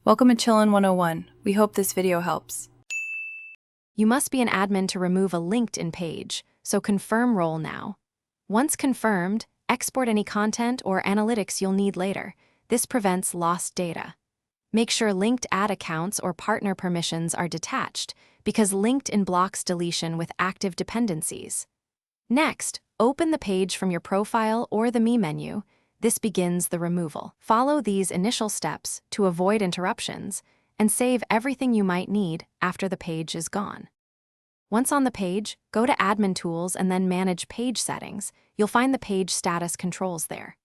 Welcome to Chillin' 101. We hope this video helps. You must be an admin to remove a LinkedIn page, so confirm role now. Once confirmed, export any content or analytics you'll need later. This prevents lost data. Make sure linked ad accounts or partner permissions are detached, because LinkedIn blocks deletion with active dependencies. Next, open the page from your profile or the Me menu. This begins the removal. Follow these initial steps to avoid interruptions and save everything you might need after the page is gone. Once on the page, go to Admin Tools and then Manage Page Settings. You'll find the page status controls there.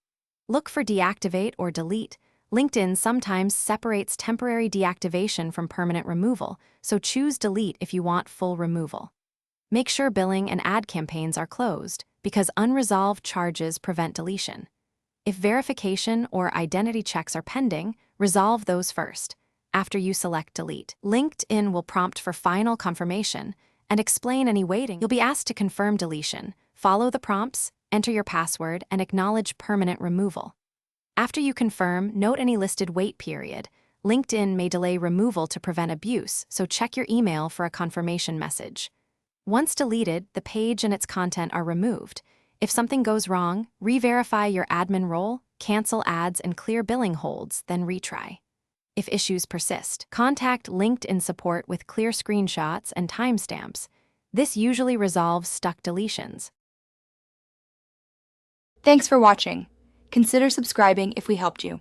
Look for Deactivate or Delete. LinkedIn sometimes separates temporary deactivation from permanent removal, so choose Delete if you want full removal. Make sure billing and ad campaigns are closed, because unresolved charges prevent deletion. If verification or identity checks are pending, resolve those first, after you select Delete. LinkedIn will prompt for final confirmation and explain any waiting. You'll be asked to confirm deletion, follow the prompts, enter your password, and acknowledge permanent removal. After you confirm, note any listed wait period. LinkedIn may delay removal to prevent abuse, so check your email for a confirmation message. Once deleted, the page and its content are removed. If something goes wrong, re-verify your admin role, cancel ads, and clear billing holds, then retry. If issues persist, contact LinkedIn support with clear screenshots and timestamps. This usually resolves stuck deletions. Thanks for watching. Consider subscribing if we helped you.